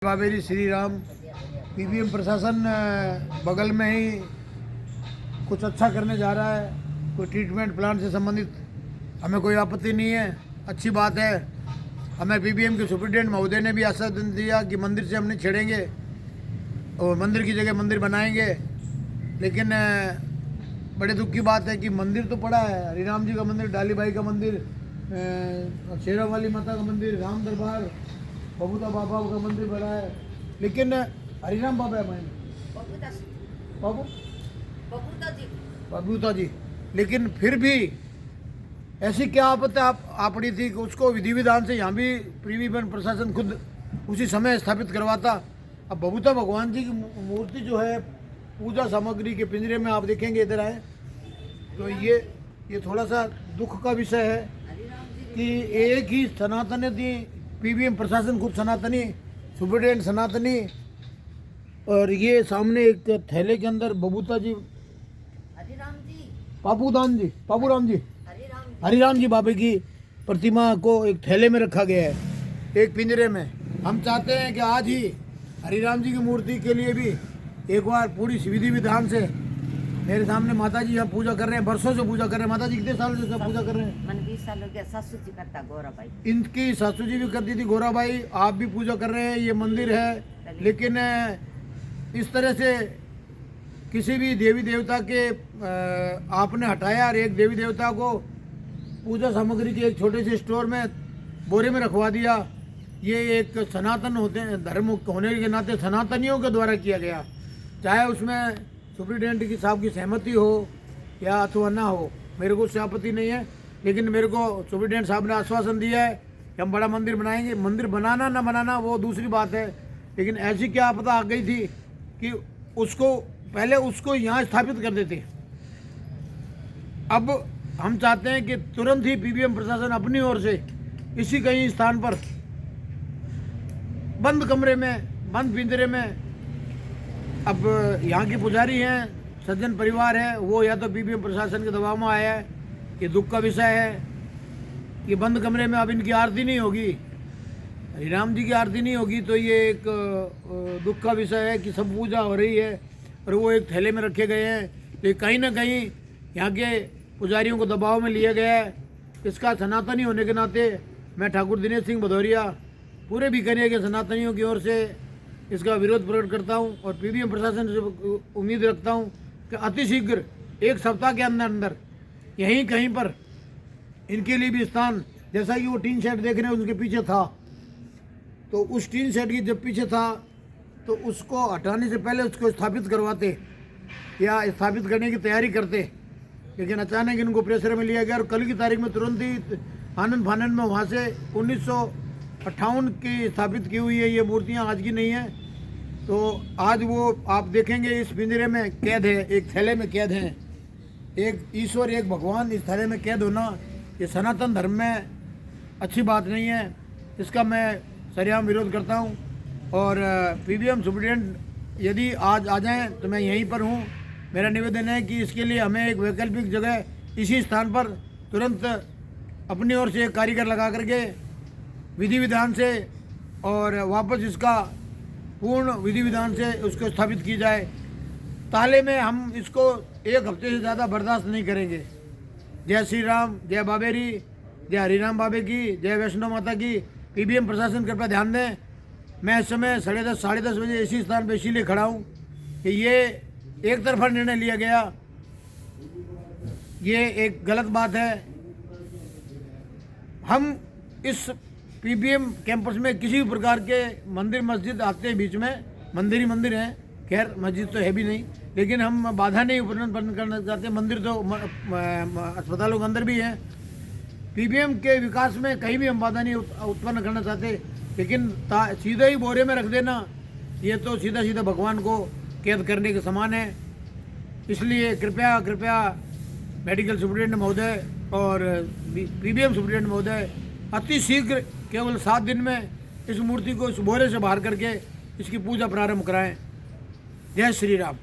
बाबेरी Shri Ram. PBM प्रशासन बगल में ही कुछ अच्छा करने जा रहा है। कोई ट्रीटमेंट प्लांट से संबंधित हमें कोई आपत्ति नहीं है, अच्छी बात है। हमें पीबीएम के सुप्रिटेंडेंट महोदय ने भी आश्वासन दिया कि मंदिर से हम नहीं छेड़ेंगे और मंदिर की जगह मंदिर बनाएंगे। लेकिन बड़े दुख की बात है कि मंदिर तो पड़ा है, हरिराम जी का मंदिर, डाली भाई का मंदिर, शेरा वाली माता का मंदिर, राम दरबार, बबूता बाबा का मंदिर बना है, लेकिन हरिराम बाबा है बबूता जी। लेकिन फिर भी ऐसी क्या आपत्ति आप पड़ी थी कि उसको विधि विधान से यहाँ भी पीबीएम प्रशासन खुद उसी समय स्थापित करवाता। अब बबूता भगवान जी की मूर्ति जो है पूजा सामग्री के पिंजरे में आप देखेंगे, इधर आए तो ये थोड़ा सा दुख का विषय है कि एक ही सनातन थी, पीबीएम प्रशासन खुद सनातनी, सुप्रिटेंडेंट सनातनी, और ये सामने एक थैले के अंदर बबूता जी, पापूराम जी हरिराम जी बाबे की प्रतिमा को एक थैले में रखा गया है, एक पिंजरे में। हम चाहते हैं कि आज ही हरिराम जी की मूर्ति के लिए भी एक बार पूरी विधि विधान से, मेरे सामने माता जी यहाँ पूजा कर रहे हैं, बरसों से पूजा कर रहे हैं। माता जी कितने साल से पूजा कर रहे हैं? मन 20 साल हो गया। सासू जी करता, गौरा भाई इनकी सासू जी भी करती थी, गौरा भाई आप भी पूजा कर रहे हैं, ये मंदिर है। लेकिन इस तरह से किसी भी देवी देवता के आपने हटाया और एक देवी देवता को पूजा सामग्री के एक छोटे से स्टोर में बोरे में रखवा दिया। ये एक सनातन होते हैं, धर्म होने के नाते सनातनियों के द्वारा किया गया, चाहे उसमें सुप्रिटेंडेंट की साहब की सहमति हो या अथवा ना हो, मेरे को उससे आपत्ति नहीं है। लेकिन मेरे को सुप्रिटेंडेंट साहब ने आश्वासन दिया है कि हम बड़ा मंदिर बनाएंगे। मंदिर बनाना ना बनाना वो दूसरी बात है, लेकिन ऐसी क्या आपदा आ गई थी कि उसको यहाँ स्थापित कर देते। अब हम चाहते हैं कि तुरंत ही पीबीएम प्रशासन अपनी ओर से इसी कहीं स्थान पर बंद कमरे में, बंद पिंजरे में, अब यहाँ के पुजारी हैं, सज्जन परिवार है, वो या तो पीबीएम प्रशासन के दबाव में आया है, ये दुख का विषय है कि बंद कमरे में अब इनकी आरती नहीं होगी, हरिराम जी की आरती नहीं होगी, तो ये एक दुख का विषय है कि सब पूजा हो रही है और वो एक थैले में रखे गए हैं। तो कहीं ना कहीं यहाँ के पुजारियों को दबाव में लिया गया है। इसका सनातनी होने के नाते मैं ठाकुर दिनेश सिंह भदौरिया पूरे बीकानेर के सनातनियों की ओर से इसका विरोध प्रकट करता हूं और पीबीएम प्रशासन से उम्मीद रखता हूं कि अतिशीघ्र एक सप्ताह के अंदर अंदर यहीं कहीं पर इनके लिए भी स्थान, जैसा कि वो टीन शेड देख रहे हैं उसके पीछे था, तो उस टीन शेड की जब पीछे था तो उसको हटाने से पहले उसको स्थापित करवाते या स्थापित करने की तैयारी करते। लेकिन अचानक इनको प्रेशर में लिया गया और कल की तारीख में तुरंत ही आनंद फानंद में वहाँ से 1958 की स्थापित की हुई है ये मूर्तियाँ, आज की नहीं है। तो आज वो आप देखेंगे इस पिंजरे में कैद है, एक थैले में कैद हैं, एक ईश्वर एक भगवान, इस थैले में कैद होना ये सनातन धर्म में अच्छी बात नहीं है। इसका मैं सरेआम विरोध करता हूँ और पीबीएम सुप्रिटेंडेंट यदि आज आ जाएँ तो मैं यहीं पर हूँ। मेरा निवेदन है कि इसके लिए हमें एक वैकल्पिक जगह इसी स्थान पर तुरंत अपनी ओर से एक कारीगर लगा करके विधि विधान से और वापस इसका पूर्ण विधि विधान से उसको स्थापित की जाए। ताले में हम इसको एक हफ्ते से ज़्यादा बर्दाश्त नहीं करेंगे। जय श्री राम, जय बाबेरी, जय हरिराम बाबे की, जय वैष्णो माता की। पीबीएम प्रशासन कृपया ध्यान दें। मैं इस समय 10:30 साढ़े 10 बजे इसी स्थान पर इसीलिए खड़ा हूँ कि ये एक तरफा निर्णय लिया गया, ये एक गलत बात है। हम इस पीबीएम कैंपस में किसी भी प्रकार के मंदिर मस्जिद आते हैं, बीच में मंदिर ही मंदिर हैं, खैर मस्जिद तो है भी नहीं, लेकिन हम बाधा नहीं उत्पन्न करना चाहते। मंदिर तो अस्पतालों के अंदर भी हैं। पीबीएम के विकास में कहीं भी हम बाधा नहीं उत्पन्न करना चाहते, लेकिन सीधे ही बोरे में रख देना ये तो सीधा सीधा भगवान को कैद करने के समान है। इसलिए कृपया मेडिकल सुप्रिटेंडेंट महोदय और पीबीएम सुप्रिटेंडेंट महोदय अति शीघ्र केवल 7 दिन में इस मूर्ति को इस बोरे से बाहर करके इसकी पूजा प्रारंभ कराएं। जय श्री राम।